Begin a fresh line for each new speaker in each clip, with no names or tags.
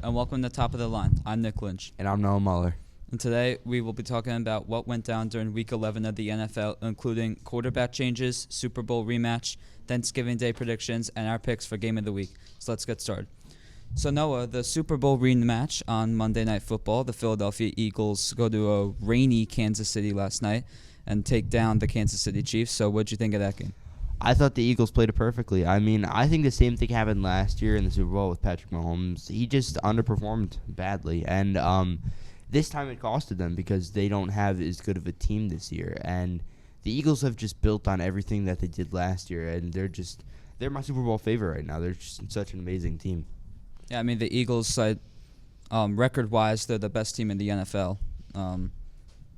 and welcome to Top of the Line. I'm Nick Lynch.
And I'm Noah Muller.
And today we will be talking about what went down during Week 11 of the NFL, including quarterback changes, Super Bowl rematch, Thanksgiving Day predictions, and our picks for Game of the Week. So let's get started. So Noah, the Super Bowl rematch on Monday Night Football, the Philadelphia Eagles go to a rainy Kansas City last night and take down the Kansas City Chiefs. So what'd you think of that game?
I thought the Eagles played it perfectly. I mean, I think the same thing happened last year in the Super Bowl with Patrick Mahomes. He just underperformed badly, and this time it costed them because they don't have as good of a team this year. And the Eagles have just built on everything that they did last year, and they're my Super Bowl favorite right now. They're just such an amazing team.
Yeah, I mean, the Eagles, record-wise, they're the best team in the NFL.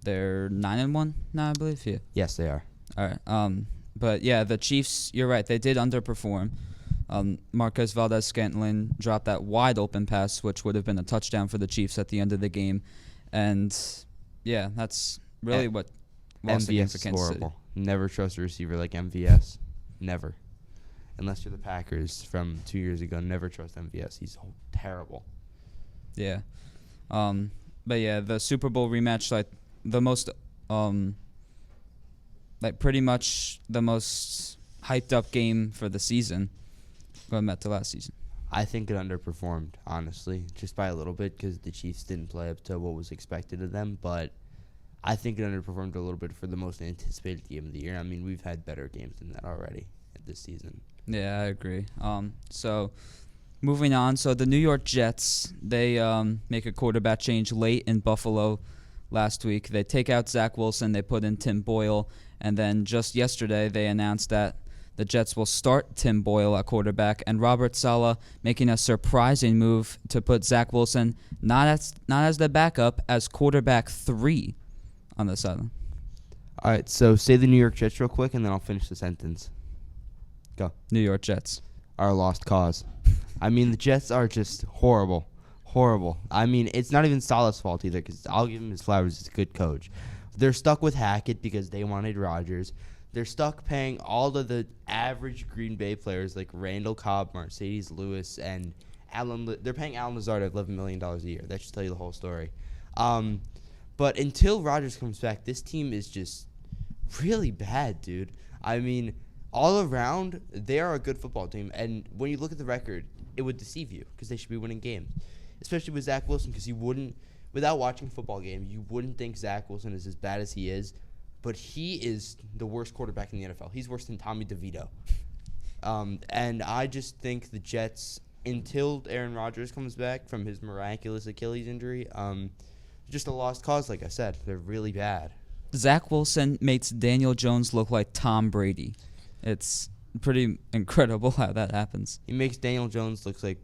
They're 9-1 now, I believe. Yeah.
Yes, they are.
All right. But, yeah, the Chiefs, you're right, they did underperform. Marquez Valdez-Scantling dropped that wide-open pass, which would have been a touchdown for the Chiefs at the end of the game. And, yeah, that's really what lost the game for
MVS is
Kansas City.
horrible. Never trust a receiver like MVS. Never. Unless you're the Packers from 2 years ago. Never trust MVS. He's terrible.
Yeah. But, yeah, the Super Bowl rematch, the most pretty much the most hyped up game for the season going back to last season.
I think it underperformed, honestly, just by a little bit because the Chiefs didn't play up to what was expected of them. But I think it underperformed a little bit for the most anticipated game of the year. I mean, we've had better games than that already this season.
Yeah, I agree. So moving on. So the New York Jets, they make a quarterback change late in Buffalo last week. They take out Zach Wilson. They put in Tim Boyle. And then just yesterday, they announced that the Jets will start Tim Boyle at quarterback and Robert Saleh making a surprising move to put Zach Wilson not as the backup, as quarterback 3 on the sideline.
All right, so say the New York Jets real quick, and then I'll finish the sentence. Go.
New York Jets.
Our lost cause. I mean, the Jets are just horrible. Horrible. I mean, it's not even Saleh's fault either because I'll give him his flowers. He's a good coach. They're stuck with Hackett because they wanted Rodgers. They're stuck paying all of the average Green Bay players like Randall Cobb, Mercedes Lewis, and they're paying Alan Lazard at $11 million a year. That should tell you the whole story. But until Rodgers comes back, this team is just really bad, dude. I mean, all around, they are a good football team. And when you look at the record, it would deceive you because they should be winning games, especially with Zach Wilson, because you wouldn't, without watching a football game, you wouldn't think Zach Wilson is as bad as he is. But he is the worst quarterback in the NFL. He's worse than Tommy DeVito. And I just think the Jets, until Aaron Rodgers comes back from his miraculous Achilles injury, just a lost cause, like I said. They're really bad.
Zach Wilson makes Daniel Jones look like Tom Brady. It's pretty incredible how that happens.
He makes Daniel Jones look like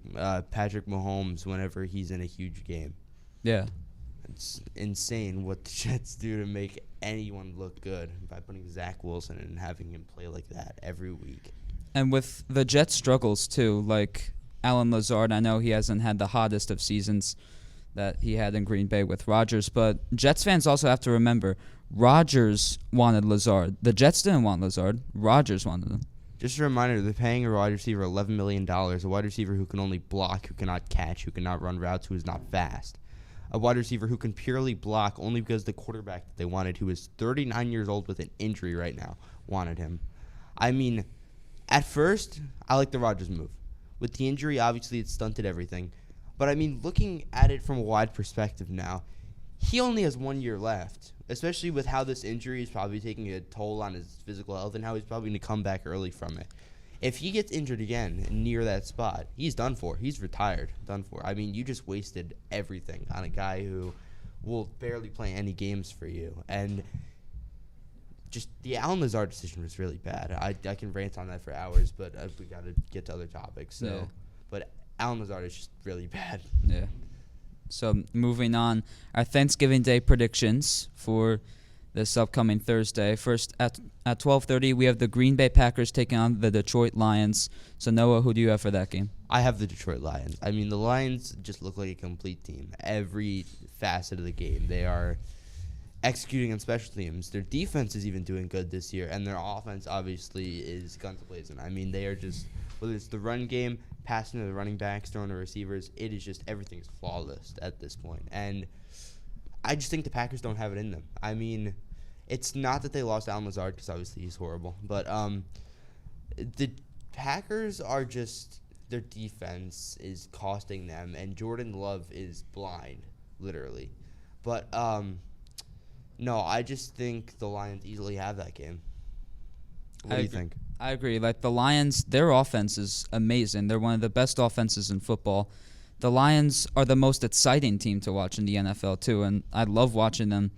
Patrick Mahomes whenever he's in a huge game.
Yeah.
It's insane what the Jets do to make anyone look good by putting Zach Wilson and having him play like that every week.
And with the Jets' struggles, too, like Alan Lazard, I know he hasn't had the hottest of seasons that he had in Green Bay with Rodgers, but Jets fans also have to remember, Rodgers wanted Lazard. The Jets didn't want Lazard. Rodgers wanted him.
Just a reminder, they're paying a wide receiver $11 million, a wide receiver who can only block, who cannot catch, who cannot run routes, who is not fast. A wide receiver who can purely block only because the quarterback that they wanted, who is 39 years old with an injury right now, wanted him. I mean, at first, I like the Rodgers move. With the injury, obviously, it stunted everything. But, I mean, looking at it from a wide perspective now, he only has 1 year left, especially with how this injury is probably taking a toll on his physical health and how he's probably going to come back early from it. If he gets injured again near that spot, he's done for. He's retired, done for. I mean, you just wasted everything on a guy who will barely play any games for you. And just the Alan Lazard decision was really bad. I can rant on that for hours, but we got to get to other topics. So,
Yeah.
But Alan Lazard is just really bad.
Yeah. So moving on, our Thanksgiving Day predictions for this upcoming Thursday. First, at 12:30, we have the Green Bay Packers taking on the Detroit Lions. So, Noah, who do you have for that game?
I have the Detroit Lions. I mean, the Lions just look like a complete team. Every facet of the game, they are executing on special teams. Their defense is even doing good this year, and their offense obviously is guns blazing. I mean, they are just, whether it's the run game, passing to the running backs, throwing to receivers, it is just everything is flawless at this point. And I just think the Packers don't have it in them. I mean, it's not that they lost Alan Lazard because obviously he's horrible, but the Packers are just, their defense is costing them, and Jordan Love is blind, literally. But no, I just think the Lions easily have that game. What do you think?
I agree. Like the Lions, their offense is amazing. They're one of the best offenses in football. The Lions are the most exciting team to watch in the NFL too, and I love watching them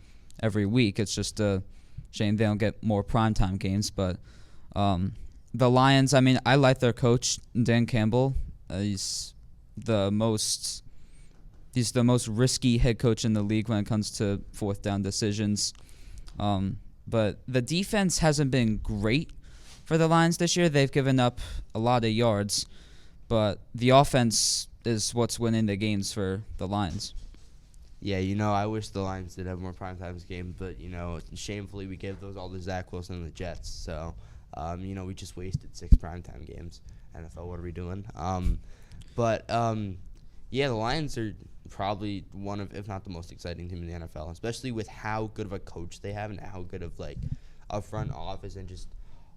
every week. It's just a shame they don't get more primetime games. But the Lions, I mean, I like their coach, Dan Campbell. He's the most risky head coach in the league when it comes to fourth down decisions. But the defense hasn't been great for the Lions this year. They've given up a lot of yards, but the offense is what's winning the games for the Lions.
Yeah, I wish the Lions did have more primetime games, but, shamefully we gave those all to Zach Wilson and the Jets. So, we just wasted 6 primetime games. NFL, what are we doing? Yeah, the Lions are probably one of, if not the most exciting team in the NFL, especially with how good of a coach they have and how good of, a front office and just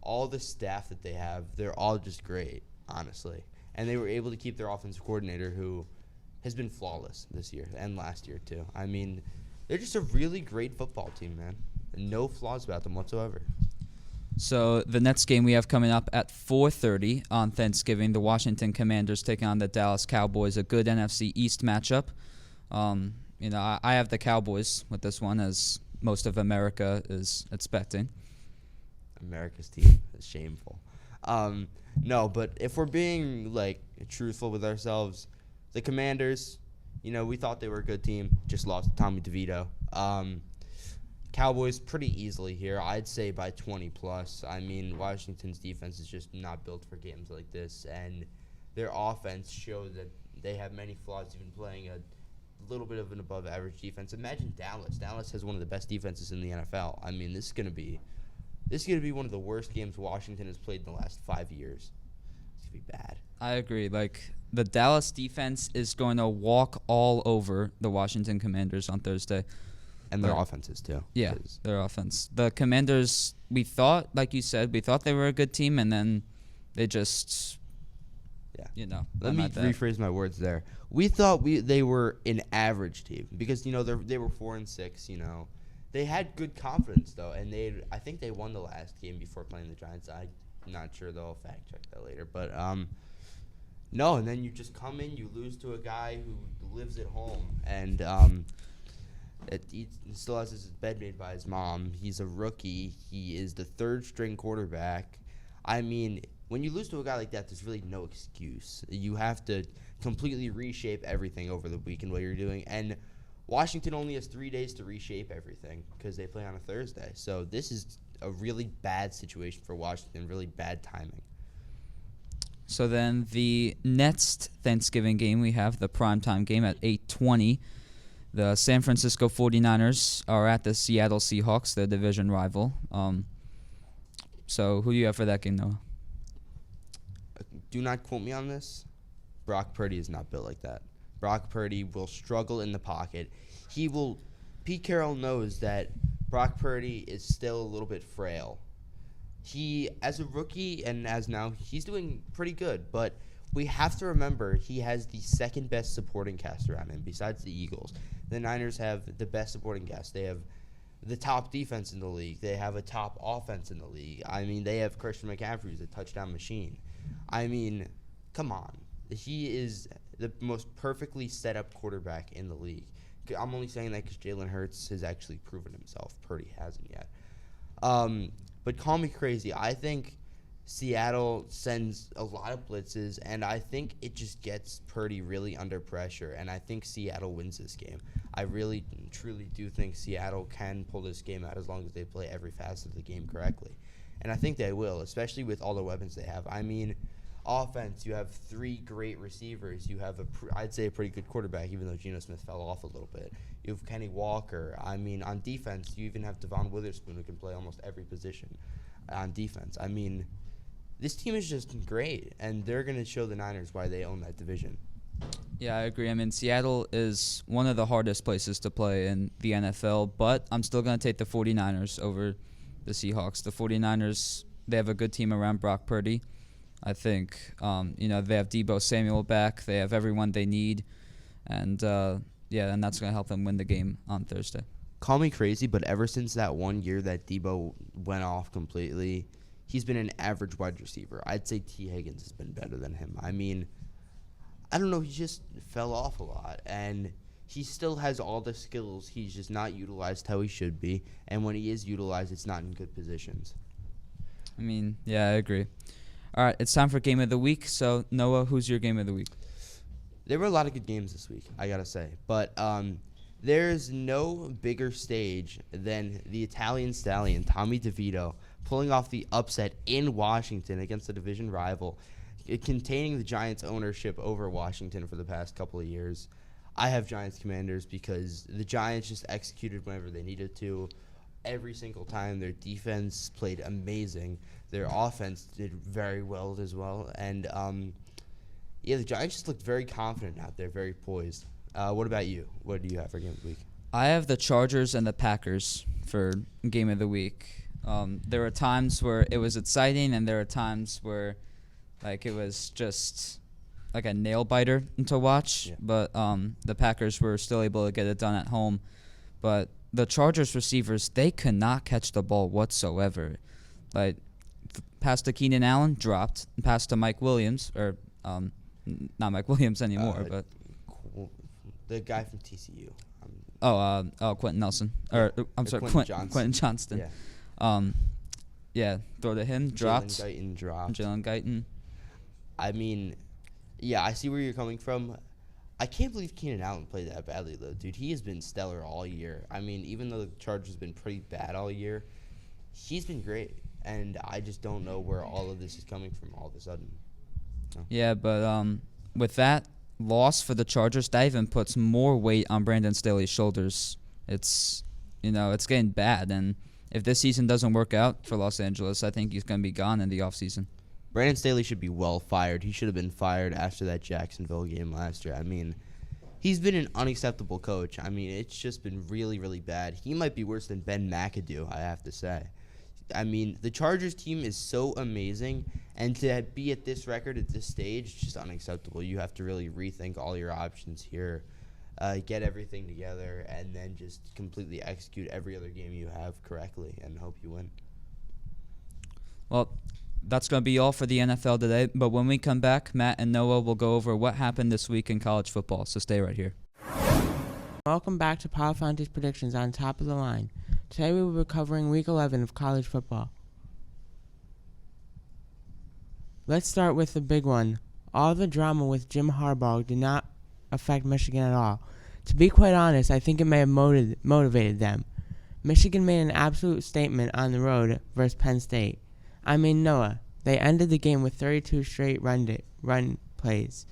all the staff that they have. They're all just great, honestly. And they were able to keep their offensive coordinator, who has been flawless this year and last year, too. I mean, they're just a really great football team, man. No flaws about them whatsoever.
So the next game we have coming up at 4:30 on Thanksgiving, the Washington Commanders taking on the Dallas Cowboys, a good NFC East matchup. I have the Cowboys with this one, as most of America is expecting.
America's team is shameful. No, but if we're being, truthful with ourselves, the Commanders, we thought they were a good team, just lost Tommy DeVito. Cowboys pretty easily here. I'd say by 20+. I mean, Washington's defense is just not built for games like this, and their offense shows that they have many flaws, even playing a little bit of an above-average defense. Imagine Dallas. Dallas has one of the best defenses in the NFL. I mean, this is going to be one of the worst games Washington has played in the last 5 years. It's going to be bad. I
agree. The Dallas defense is going to walk all over the Washington Commanders on Thursday.
And their offenses, too.
Yeah, their offense. The Commanders, we thought, like you said, they were a good team, and then they just,
Let me rephrase my words there. We thought they were an average team because, they were 4-6, They had good confidence, though, and I think they won the last game before playing the Giants. I'm not sure, though. I'll fact check that later. But, no, and then you just come in, you lose to a guy who lives at home, and he still has his bed made by his mom. He's a rookie. He is the third-string quarterback. I mean, when you lose to a guy like that, there's really no excuse. You have to completely reshape everything over the weekend, what you're doing. And Washington only has 3 days to reshape everything because they play on a Thursday. So this is a really bad situation for Washington, really bad timing.
So then the next Thanksgiving game, we have the primetime game at 8:20. The San Francisco 49ers are at the Seattle Seahawks, their division rival. So who do you have for that game, Noah?
Do not quote me on this. Brock Purdy is not built like that. Brock Purdy will struggle in the pocket. Pete Carroll knows that Brock Purdy is still a little bit frail. He, as a rookie and as now, he's doing pretty good, but we have to remember he has the second best supporting cast around him besides the Eagles. The Niners have the best supporting cast. They have the top defense in the league. They have a top offense in the league. I mean, they have Christian McCaffrey, who's a touchdown machine. I mean, come on. He is the most perfectly set up quarterback in the league. I'm only saying that because Jalen Hurts has actually proven himself. Purdy hasn't yet. But call me crazy. I think Seattle sends a lot of blitzes, and I think it just gets Purdy really under pressure, and I think Seattle wins this game. I really, truly do think Seattle can pull this game out as long as they play every facet of the game correctly. And I think they will, especially with all the weapons they have. I mean, offense, you have 3 great receivers. You have I'd say a pretty good quarterback, even though Geno Smith fell off a little bit. You have Kenny Walker. I mean, on defense, you even have Devon Witherspoon, who can play almost every position on defense. I mean, this team is just great, and they're going to show the Niners why they own that division.
Yeah, I agree. I mean, Seattle is one of the hardest places to play in the NFL, but I'm still going to take the 49ers over the Seahawks. The 49ers, they have a good team around Brock Purdy. I think, they have Deebo Samuel back. They have everyone they need. And, and that's going to help them win the game on Thursday.
Call me crazy, but ever since that one year that Deebo went off completely, he's been an average wide receiver. I'd say T. Higgins has been better than him. I mean, I don't know. He just fell off a lot. And he still has all the skills. He's just not utilized how he should be. And when he is utilized, it's not in good positions.
I mean, yeah, I agree. All right, it's time for Game of the Week. So, Noah, who's your Game of the Week?
There were a lot of good games this week, I got to say. But there's no bigger stage than the Italian stallion, Tommy DeVito, pulling off the upset in Washington against a division rival, containing the Giants' ownership over Washington for the past couple of years. I have Giants Commanders because the Giants just executed whenever they needed to. Every single time their defense played amazing. Their offense did very well as well. And, the Giants just looked very confident out there, very poised. What about you? What do you have for Game of the Week?
I have the Chargers and the Packers for Game of the Week. There were times where it was exciting, and there were times where it was just like a nail-biter to watch. Yeah. But the Packers were still able to get it done at home. But the Chargers receivers, they could not catch the ball whatsoever. Pass to Keenan Allen, dropped. Pass to Mike Williams, or not Mike Williams anymore, but
the guy from TCU.
Quentin Nelson. Quentin Johnston.
Yeah.
Throw to him, dropped.
Jalen
Guyton.
I mean, yeah, I see where you're coming from. I can't believe Keenan Allen played that badly, though, dude. He has been stellar all year. I mean, even though the Chargers have been pretty bad all year, he's been great. And I just don't know where all of this is coming from all of a sudden. No.
Yeah, but with that loss for the Chargers, that even puts more weight on Brandon Staley's shoulders. It's getting bad. And if this season doesn't work out for Los Angeles, I think he's going to be gone in the offseason.
Brandon Staley should be well fired. He should have been fired after that Jacksonville game last year. I mean, he's been an unacceptable coach. I mean, it's just been really, really bad. He might be worse than Ben McAdoo, I have to say. I mean, the Chargers team is so amazing, and to be at this record at this stage is just unacceptable. You have to really rethink all your options here, get everything together, and then just completely execute every other game you have correctly and hope you win.
Well, that's going to be all for the NFL today, but when we come back, Matt and Noah will go over what happened this week in college football, so stay right here.
Welcome back to Paul Fonte's Predictions on Top of the Line. Today we will be covering Week 11 of college football. Let's start with the big one. All the drama with Jim Harbaugh did not affect Michigan at all. To be quite honest, I think it may have motivated them. Michigan made an absolute statement on the road versus Penn State. I mean, Noah, they ended the game with 32 straight run plays.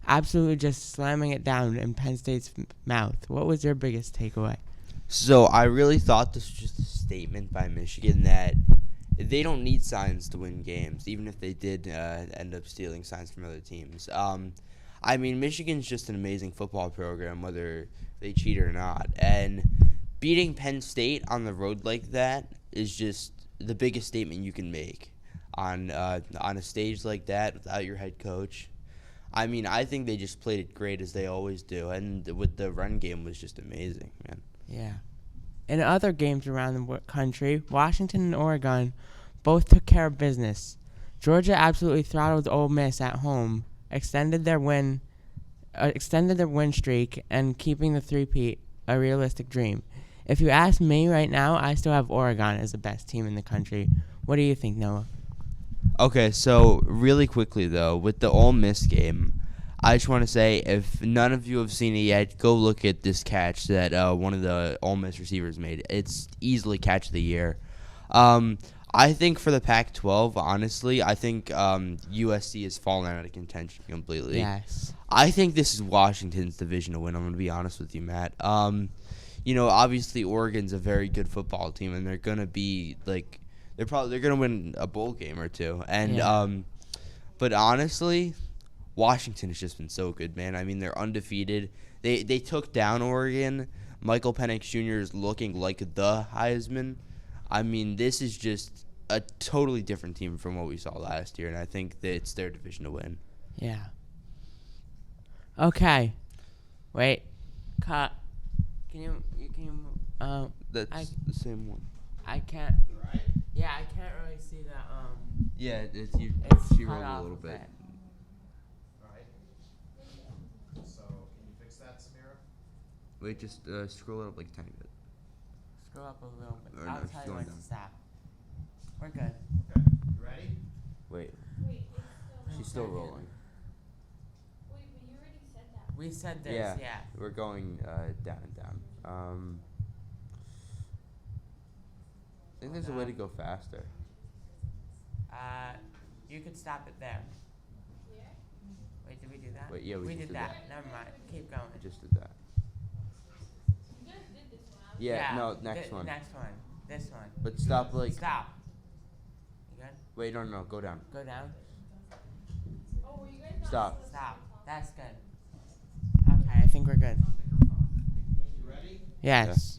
Absolutely just slamming it down in Penn State's mouth. What was your biggest takeaway?
So I really thought this was just a statement by Michigan that they don't need signs to win games, even if they did end up stealing signs from other teams. I mean, Michigan's just an amazing football program, whether they cheat or not. And beating Penn State on the road like that is just the biggest statement you can make on a stage like that without your head coach. I mean, I think they just played it great as they always do, and with the run game was just amazing, man.
Yeah. In other games around the country, Washington and Oregon both took care of business. Georgia absolutely throttled Ole Miss at home, extended their win streak, and keeping the three-peat a realistic dream. If you ask me right now, I still have Oregon as the best team in the country. What do you think, Noah?
Okay, so really quickly, though, with the Ole Miss game, I just want to say, if none of you have seen it yet, go look at this catch that one of the Ole Miss receivers made. It's easily catch of the year. I I think for the Pac-12, honestly, I think USC has fallen out of contention completely.
Yes.
I think this is Washington's division to win. I'm going to be honest with you, Matt. Obviously Oregon's a very good football team, and they're going to be like they're going to win a bowl game or two. And but honestly, Washington has just been so good, man. I mean, they're undefeated. They took down Oregon. Michael Penix Jr. is looking like the Heisman. I mean, this is just a totally different team from what we saw last year, and I think that it's their division to win.
Yeah. Okay. Wait. Cut. Can you
That's the same one.
I can't. Right? Yeah, I can't really see that.
Yeah,
It's
she
cut
rolled a
off
little
a
bit.
Alright. So, can you fix that, Samira?
Wait, just scroll it up like a tiny bit.
Scroll up a little bit.
Or no,
I'll
she's
tell you
going
when
down.
to stop. We're good.
Okay. You ready?
Wait,
Wait, it's
she's
still.
still rolling.
Wait, but you already said that.
We said this. Yeah.
We're going down and down. I think there's a way to go faster.
You could stop it there.
Yeah?
Wait, did we do that?
Wait, yeah, we just
did
did
that.
that.
Never mind. Keep going.
I just did that.
You guys did this one.
Yeah, no, next one.
Next one. This one.
But stop like.
Stop. You good?
Wait, no, go down.
Go down.
Oh, were you guys not
Stop.
supposed to
Stop.
talk?
That's good. Okay, I think we're good.
You ready?
Yes.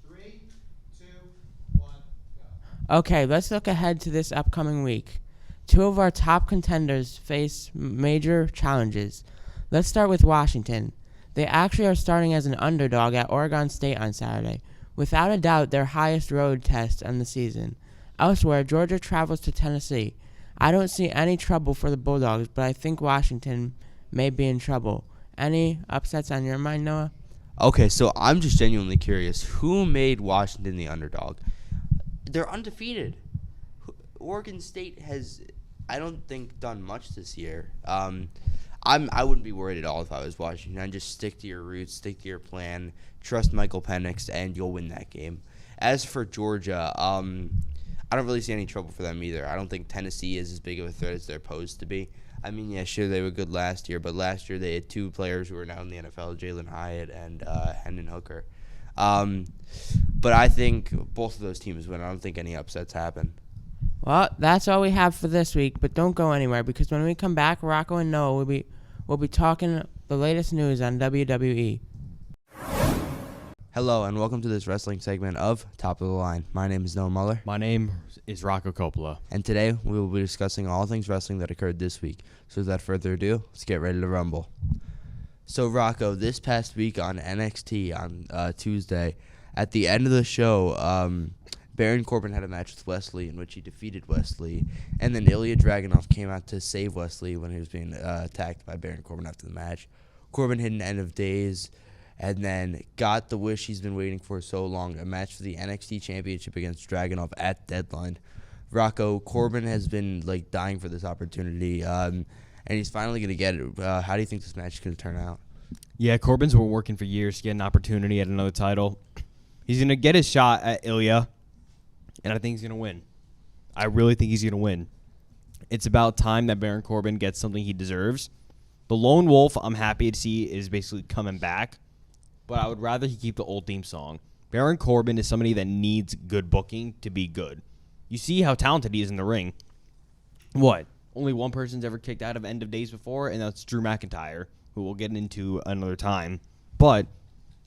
3, 2, 1, go.
Okay, let's look ahead to this upcoming week. Two of our top contenders face major challenges. Let's start with Washington. They actually are starting as an underdog at Oregon State on Saturday. Without a doubt, their highest road test on the season. Elsewhere, Georgia travels to Tennessee. I don't see any trouble for the Bulldogs, but I think Washington may be in trouble. Any upsets on your mind, Noah?
Okay, so I'm just genuinely curious. Who made Washington the underdog? They're undefeated. Oregon State has, I don't think, done much this year. I wouldn't be worried at all if I was Washington. I'd just stick to your roots, stick to your plan, trust Michael Penix, and you'll win that game. As for Georgia, I don't really see any trouble for them either. I don't think Tennessee is as big of a threat as they're posed to be. I mean, yeah, sure, they were good last year, but last year they had two players who are now in the NFL, Jalen Hyatt and Hendon Hooker. But I think both of those teams win. I don't think any upsets happen.
Well, that's all we have for this week, but don't go anywhere because when we come back, Rocco and Noah will be talking the latest news on WWE.
Hello, and welcome to this wrestling segment of Top of the Line. My name is Noah Muller,
My name is Rocco Coppola.
and today we will be discussing all things wrestling that occurred this week. So without further ado, let's get ready to rumble. So Rocco, this past week on NXT on Tuesday, at the end of the show, Baron Corbin had a match with Wesley in which he defeated Wesley, and then Ilya Dragunov came out to save Wesley when he was being attacked by Baron Corbin after the match. Corbin hit an end of days, and then got the wish he's been waiting for so long, a match for the NXT Championship against Dragunov at Deadline. Rocco, Corbin has been dying for this opportunity, and he's finally going to get it. How do you think this match is going to turn out?
Yeah, Corbin's been working for years to get an opportunity at another title. He's going to get his shot at Ilya, and I think he's going to win. I really think he's going to win. It's about time that Baron Corbin gets something he deserves. The Lone Wolf, I'm happy to see, is basically coming back, but I would rather he keep the old theme song. Baron Corbin is somebody that needs good booking to be good. You see how talented he is in the ring. What? Only one person's ever kicked out of End of Days before, and that's Drew McIntyre, who we'll get into another time. But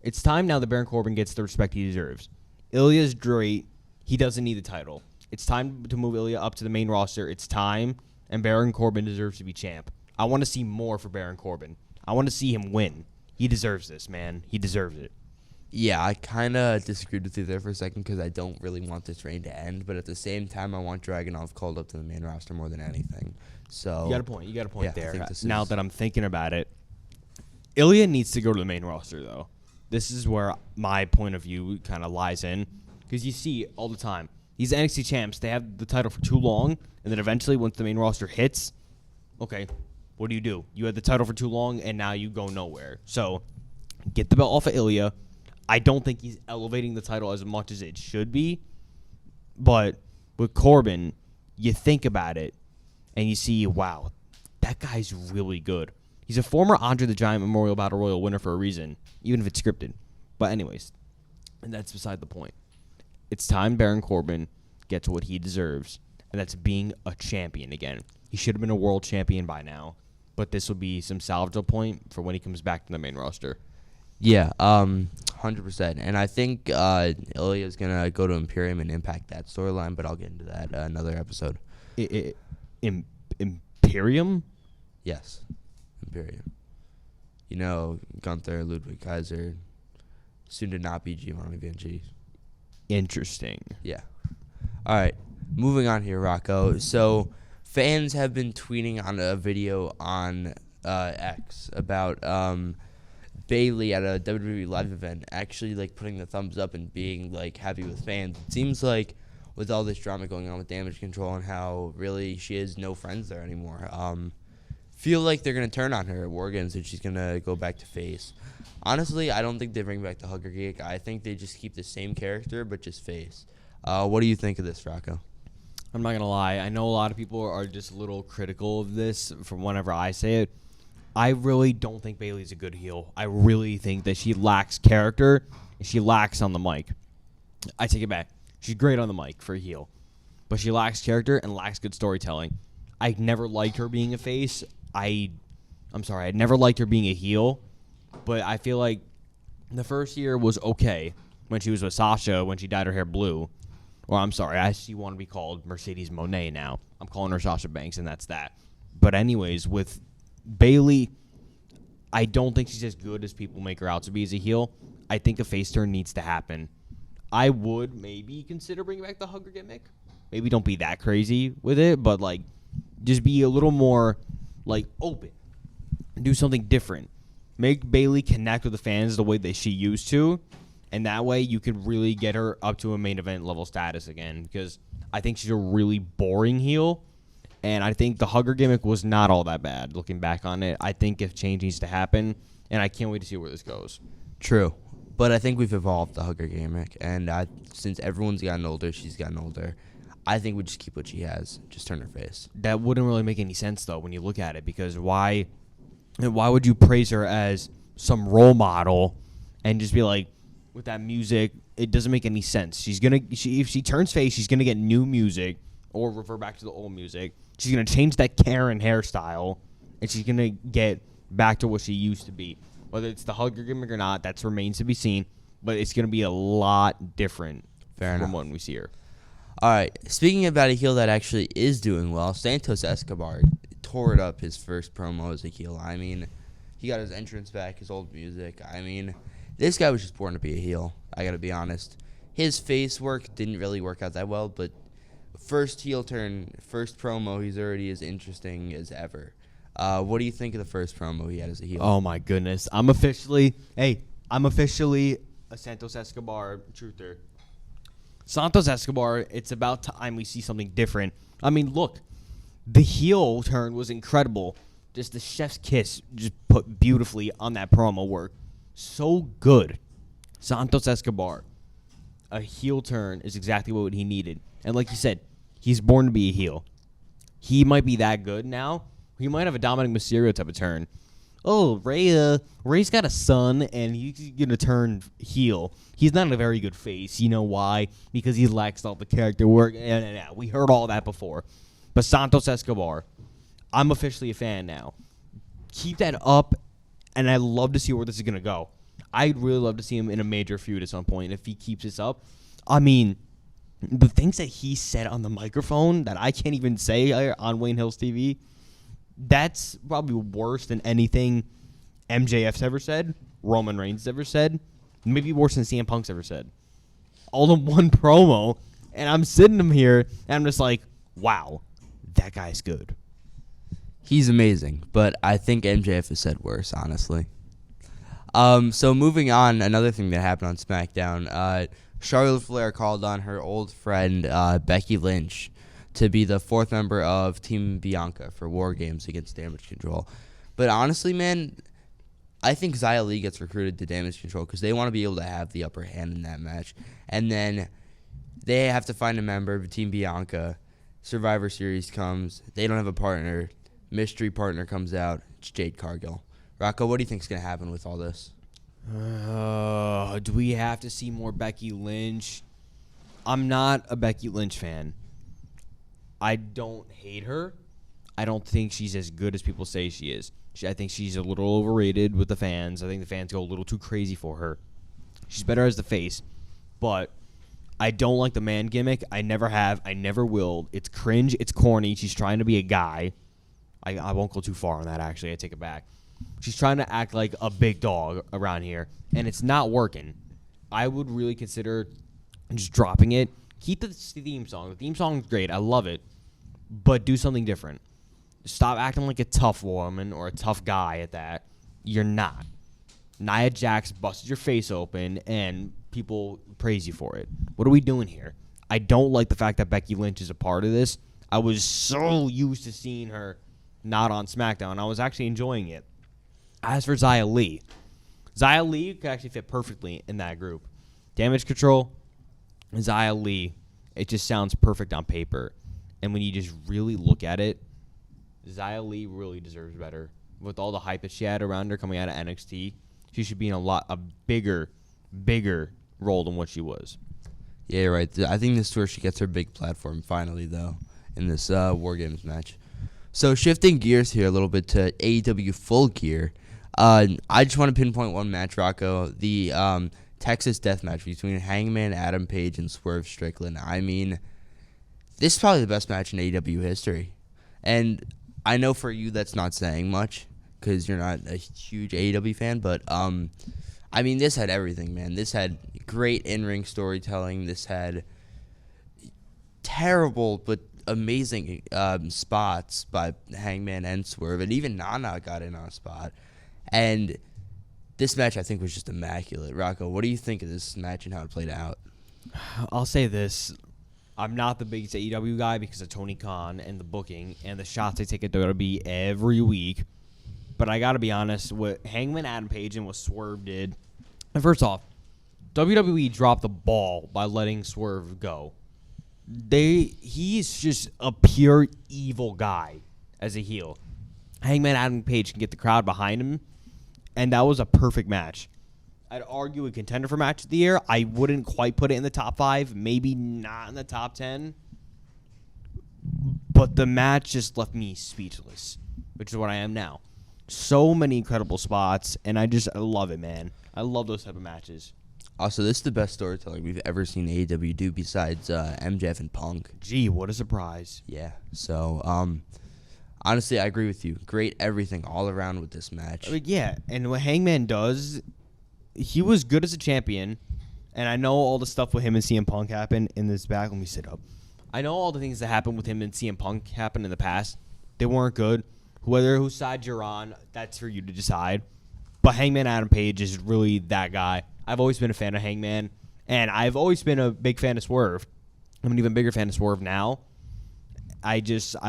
it's time now that Baron Corbin gets the respect he deserves. Ilya's great. He doesn't need the title. It's time to move Ilya up to the main roster. It's time, and Baron Corbin deserves to be champ. I want to see more for Baron Corbin. I want to see him win. He deserves this, man. He deserves it.
Yeah, I kind of disagreed with you there for a second because I don't really want this reign to end, but at the same time, I want Dragunov called up to the main roster more than anything. So
You got a point.
yeah, I
there.
think this
Now
is-
that I'm thinking about it, Ilya needs to go to the main roster, though. This is where my point of view kind of lies in, because you see all the time. These NXT champs, they have the title for too long, and then eventually, once the main roster hits, okay, what do? You had the title for too long, and now you go nowhere. So, get the belt off of Ilya. I don't think he's elevating the title as much as it should be, But with Corbin, you think about it, and you see, wow, that guy's really good. He's a former Andre the Giant Memorial Battle Royal winner for a reason, even if it's scripted. But anyways, and that's beside the point. It's time Baron Corbin gets what he deserves, and that's being a champion again. He should have been a world champion by now, but this will be some salvageable point for when he comes back to the main roster.
Yeah, 100%. And I think Ilya's going to go to Imperium and impact that storyline, but I'll get into that another episode.
Imperium?
Yes, Imperium. You know, Gunther, Ludwig Kaiser, soon to not be Giovanni Vinci.
Interesting.
Yeah. All right, moving on here, Rocco. So fans have been tweeting on a video on X about Bailey at a WWE live event actually like putting the thumbs up and being like happy with fans. It seems like with all this drama going on with Damage Control and how really she has no friends there anymore. Feel like they're gonna turn on her at War Games and she's gonna go back to face. Honestly, I don't think they bring back the hugger gig. I think they just keep the same character but just face. What do you think of this, Rocco?
I'm not going to lie. I know a lot of people are just a little critical of this from whenever I say it. I really don't think Bailey's a good heel. I really think that she lacks character and she lacks on the mic. I take it back. She's great on the mic for a heel, but she lacks character and lacks good storytelling. I never liked her being a face. I'm sorry. I never liked her being a heel, but I feel like the first year was okay when she was with Sasha when she dyed her hair blue. Well, I'm sorry. She want to be called Mercedes Moné now. I'm calling her Sasha Banks, and that's that. But anyways, with Bailey, I don't think she's as good as people make her out to be as a heel. I think a face turn needs to happen. I would maybe consider bringing back the hugger gimmick. Maybe don't be that crazy with it, but like just be a little more like open. Do something different. Make Bailey connect with the fans the way that she used to. And that way you could really get her up to a main event level status again. Because I think she's a really boring heel. And I think the hugger gimmick was not all that bad looking back on it. I think if change needs to happen. And I can't wait to see where this goes.
True. But I think we've evolved the hugger gimmick. And since everyone's gotten older, she's gotten older. I think we just keep what she has. Just turn her face.
That wouldn't really make any sense, though, when you look at it. Because why would you praise her as some role model and just be like, with that music, it doesn't make any sense. If she turns face, she's gonna get new music or revert back to the old music. She's gonna change that Karen hairstyle, and she's gonna get back to what she used to be. Whether it's the hugger gimmick or not, that remains to be seen. But it's gonna be a lot different from when we see her.
All right. Speaking about a heel that actually is doing well, Santos Escobar tore it up his first promo as a heel. I mean, he got his entrance back, his old music. I mean, this guy was just born to be a heel. I got to be honest. His face work didn't really work out that well, but first heel turn, first promo, he's already as interesting as ever. What do you think of the first promo he had as a heel?
Oh, my goodness. I'm officially a Santos Escobar truther. Santos Escobar, it's about time we see something different. I mean, look, the heel turn was incredible. Just the chef's kiss just put beautifully on that promo work. So good. Santos Escobar, a heel turn is exactly what he needed. And like you said, he's born to be a heel. He might be that good now. He might have a Dominic Mysterio type of turn. Oh, Ray's got a son, and he's going to turn heel. He's not a very good face. You know why? Because he lacks all the character work. We heard all that before. But Santos Escobar, I'm officially a fan now. Keep that up, and I'd love to see where this is going to go. I'd really love to see him in a major feud at some point if he keeps this up. I mean, the things that he said on the microphone that I can't even say on Wayne Hill's TV, that's probably worse than anything MJF's ever said, Roman Reigns ever said, maybe worse than CM Punk's ever said. All in one promo, and I'm sitting here, and I'm just like, wow, that guy's good.
He's amazing, but I think MJF has said worse, honestly. So moving on, another thing that happened on SmackDown, Charlotte Flair called on her old friend Becky Lynch to be the fourth member of Team Bianca for War Games against Damage Control. But honestly, man, I think Xia Li gets recruited to Damage Control because they want to be able to have the upper hand in that match. And then They have to find a member. Team Bianca. Survivor Series comes. They don't have a partner. Mystery partner comes out. It's Jade Cargill. Rocco, what do you think's going to happen with all this?
Do we have to see more Becky Lynch? I'm not a Becky Lynch fan. I don't hate her. I don't think she's as good as people say she is. I think she's a little overrated with the fans. I think the fans go a little too crazy for her. She's better as the face, but I don't like the man gimmick. I never have. I never will. It's cringe. It's corny. She's trying to be a guy. I won't go too far on that, actually. I take it back. She's trying to act like a big dog around here, and it's not working. I would really consider just dropping it. Keep the theme song. The theme song is great. I love it, but do something different. Stop acting like a tough woman or a tough guy at that. You're not. Nia Jax busted your face open, and people praise you for it. What are we doing here? I don't like the fact that Becky Lynch is a part of this. I was so used to seeing her not on SmackDown. I was actually enjoying it. As for Xia Li could actually fit perfectly in that group. Damage Control, Xia Li, it just sounds perfect on paper. And when you just really look at it, Xia Li really deserves better. With all the hype that she had around her coming out of NXT, she should be in a bigger role than what she was.
Yeah, you're right. I think this is where she gets her big platform finally, though, in this War Games match. So shifting gears here a little bit to AEW Full Gear, I just want to pinpoint one match, Rocco. The Texas Death Match between Hangman Adam Page and Swerve Strickland. I mean, this is probably the best match in AEW history. And I know for you that's not saying much because you're not a huge AEW fan, but I mean, this had everything, man. This had great in-ring storytelling. This had terrible but amazing spots by Hangman and Swerve, and even Nana got in on a spot. And this match, I think, was just immaculate. Rocco, what do you think of this match and how it played out?
I'll say this. I'm not the biggest AEW guy because of Tony Khan and the booking and the shots they take at WWE every week. But I got to be honest, what Hangman Adam Page and what Swerve did. And first off, WWE dropped the ball by letting Swerve go. He's just a pure evil guy as a heel. Hangman Adam Page can get the crowd behind him, and that was a perfect match. I'd argue a contender for match of the year. I wouldn't quite put it in the top 5, maybe not in the top 10. But the match just left me speechless, which is what I am now. So many incredible spots, and I love it, man. I love those type of matches.
Also, this is the best storytelling we've ever seen AEW do besides MJF and Punk.
Gee, what a surprise.
Yeah, so honestly, I agree with you. Great everything all around with this match.
I mean, yeah, and what Hangman does, he was good as a champion, and I know all the stuff with him and CM Punk happened in this back. Let me sit up. I know all the things that happened with him and CM Punk happened in the past. They weren't good. Whose side you're on, that's for you to decide. But Hangman Adam Page is really that guy. I've always been a fan of Hangman, and I've always been a big fan of Swerve. I'm an even bigger fan of Swerve now. I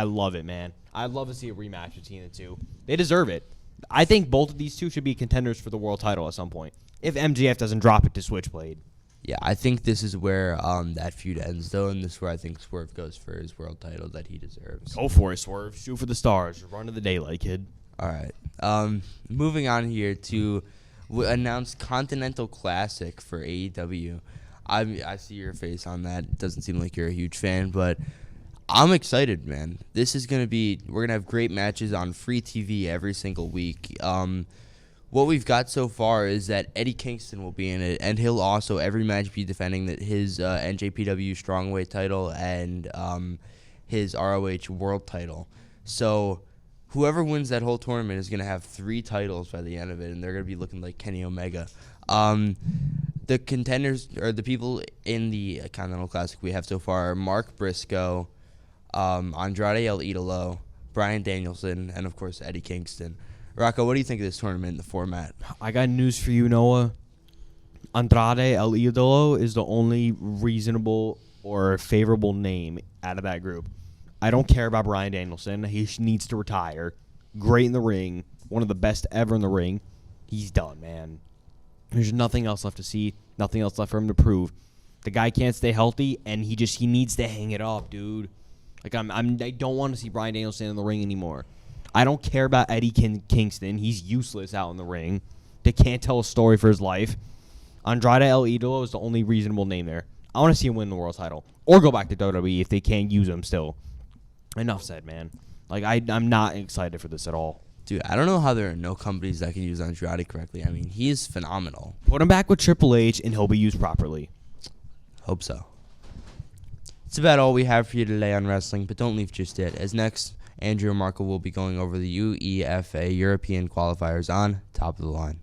love it, man. I'd love to see a rematch between the two. They deserve it. I think both of these two should be contenders for the world title at some point. If MJF doesn't drop it to Switchblade.
Yeah, I think this is where that feud ends, though, and this is where I think Swerve goes for his world title that he deserves.
Go for it, Swerve. Shoot for the stars. Run to the daylight, kid.
All right. Moving on here to announced Continental Classic for AEW. I see your face on that. It doesn't seem like you're a huge fan, but I'm excited, man. This is we're going to have great matches on free TV every single week. What we've got so far is that Eddie Kingston will be in it, and he'll also every match be defending his NJPW Strongweight title and his ROH World title. So whoever wins that whole tournament is going to have 3 titles by the end of it, and they're going to be looking like Kenny Omega. The contenders, or the people in the Continental Classic we have so far are Mark Briscoe, Andrade El Idolo, Bryan Danielson, and, of course, Eddie Kingston. Rocco, what do you think of this tournament, the format?
I got news for you, Noah. Andrade El Idolo is the only reasonable or favorable name out of that group. I don't care about Bryan Danielson. He needs to retire. Great in the ring. One of the best ever in the ring. He's done, man. There's nothing else left to see. Nothing else left for him to prove. The guy can't stay healthy, and he needs to hang it up, dude. Like I don't want to see Bryan Danielson in the ring anymore. I don't care about Eddie Kingston. He's useless out in the ring. They can't tell a story for his life. Andrade El Idolo is the only reasonable name there. I want to see him win the world title or go back to WWE if they can't use him still. Enough said, man. Like I'm not excited for this at all.
Dude, I don't know how there are no companies that can use Andrade correctly. I mean, he is phenomenal.
Put him back with Triple H, and he'll be used properly.
Hope so. It's about all we have for you today on wrestling, but don't leave just yet, as next, Andrew and Marco will be going over the UEFA European qualifiers on Top of the Line.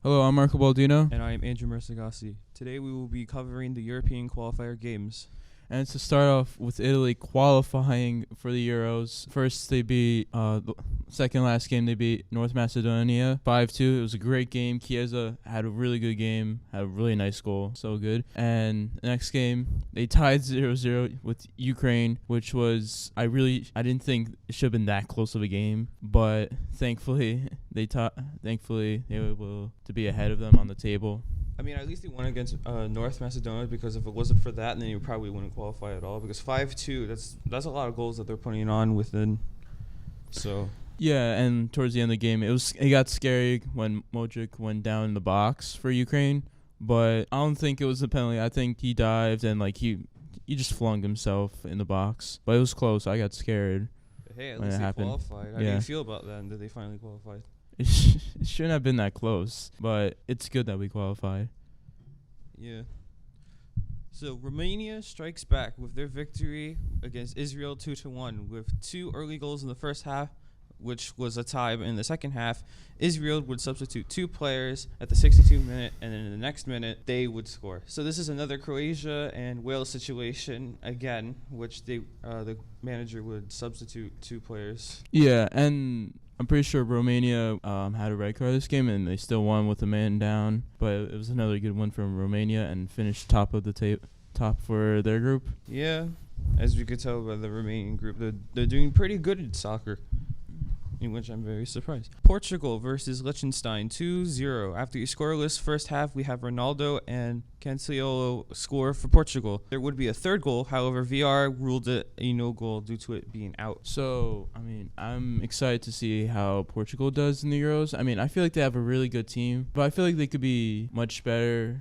Hello, I'm Marco Baldino.
And I am Andrew Mirzaaghasi. Today we will be covering the European qualifier games.
And to start off with Italy qualifying for the Euros, first they beat, the second last game they beat North Macedonia 5-2. It was a great game. Chiesa had a really good game, had a really nice goal, so good. And the next game, they tied 0-0 with Ukraine, which was, I didn't think it should have been that close of a game, but thankfully they were able to be ahead of them on the table.
I mean, at least they won against North Macedonia, because if it wasn't for that, then you probably wouldn't qualify at all. Because 5-2, that's a lot of goals that they're putting on within. So
Yeah, and towards the end of the game, it got scary when Modric went down in the box for Ukraine, but I don't think it was a penalty. I think he dived and he just flung himself in the box, but it was close. I got scared.
hey, at
when
least
it
they
happened.
qualified. How do
Yeah.
you feel about that? And did they finally qualify?
It shouldn't have been that close, but it's good that we qualified.
Yeah. So Romania strikes back with their victory against Israel 2-1 with 2 early goals in the first half, which was a tie. But in the second half, Israel would substitute 2 players at the 62nd minute, and then in the next minute they would score. So this is another Croatia and Wales situation again, which the manager would substitute 2 players.
Yeah, and I'm pretty sure Romania had a red card this game, and they still won with a man down. But it was another good win from Romania and finished top of the top for their group.
Yeah, as we could tell by the Romanian group, they're doing pretty good at soccer, in which I'm very surprised. Portugal versus Liechtenstein 2-0. After a scoreless first half, we have Ronaldo and Cancelo score for Portugal. There would be a third goal, however, VR ruled it a no goal due to it being out.
So, I mean, I'm excited to see how Portugal does in the Euros. I mean, I feel like they have a really good team, but I feel like they could be much better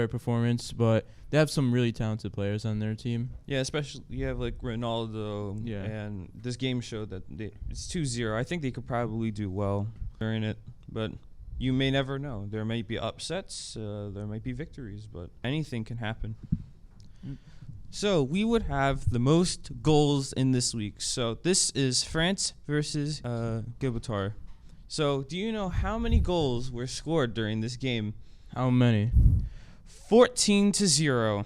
performance, but they have some really talented players on their team.
Yeah, especially you have Ronaldo,
Yeah.
and this game showed that it's 2-0. I think they could probably do well during it, but you may never know. There might be upsets, there might be victories, but anything can happen. So we would have the most goals in this week. So this is France versus Gibraltar. So do you know how many goals were scored during this game?
How many?
14-0.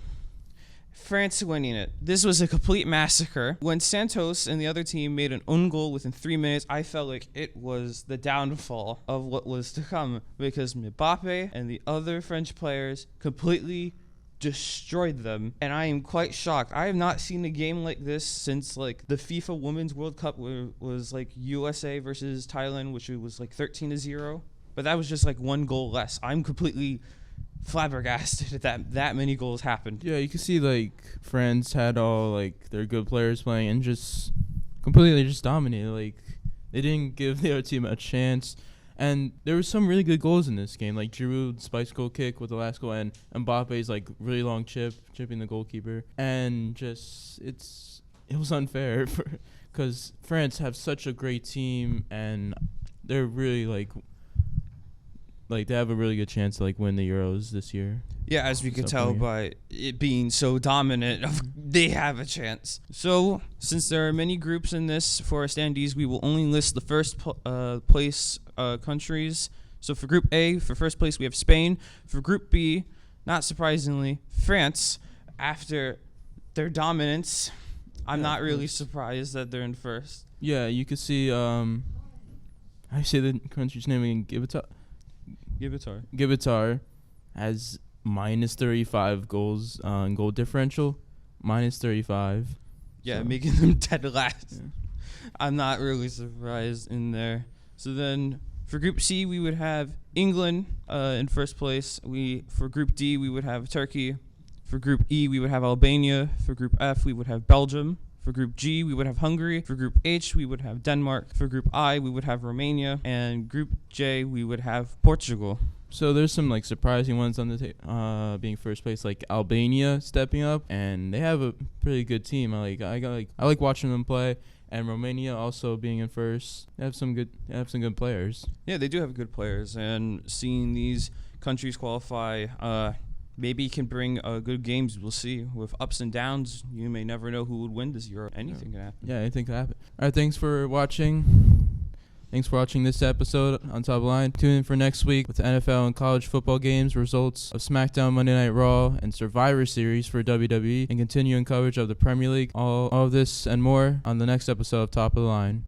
France winning it. This was a complete massacre. When Santos and the other team made an own goal within 3 minutes, I felt like it was the downfall of what was to come, because Mbappe and the other French players completely destroyed them, and I am quite shocked. I have not seen a game like this since the FIFA Women's World Cup, where it was USA versus Thailand, which it was 13-0, but that was just 1 goal less. I'm completely flabbergasted that many goals happened.
Yeah, you can see France had all their good players playing and just completely just dominated. They didn't give the other team a chance. And there were some really good goals in this game, like Giroud's bicycle kick with the last goal, and Mbappe's really long chipping the goalkeeper. And just it was unfair because France have such a great team, and they're really they have a really good chance to win the Euros this year.
Yeah, as we could
This
tell
upcoming
by it being so dominant, they have a chance. So, since there are many groups in this for our standees, we will only list the first place countries. So for Group A, for first place, we have Spain. For Group B, not surprisingly, France. After their dominance, I'm not really surprised that they're in first.
Yeah, you could see. I say the country's name again. Gibraltar has minus 35 goals goal differential, minus 35.
Yeah,
So-
making them dead last.
Yeah.
I'm not really surprised in there. So then for Group C, we would have England in first place. For Group D, we would have Turkey. For Group E, we would have Albania. For Group F, we would have Belgium. For Group G, we would have Hungary. For Group H, we would have Denmark. For Group I, we would have Romania. And Group J, we would have Portugal.
So there's some like surprising ones on the being first place, like Albania stepping up, and they have a pretty good team. I like watching them play, and Romania also being in first. They have some good players.
Yeah, they do have good players, and seeing these countries qualify maybe can bring good games. We'll see. With ups and downs, you may never know who would win this Euro. Anything can happen.
Yeah, anything can happen. All right, thanks for watching. Thanks for watching this episode on Top Line. Tune in for next week with NFL and college football games, results of SmackDown, Monday Night Raw, and Survivor Series for WWE, and continuing coverage of the Premier League. All of this and more on the next episode of Top of the Line.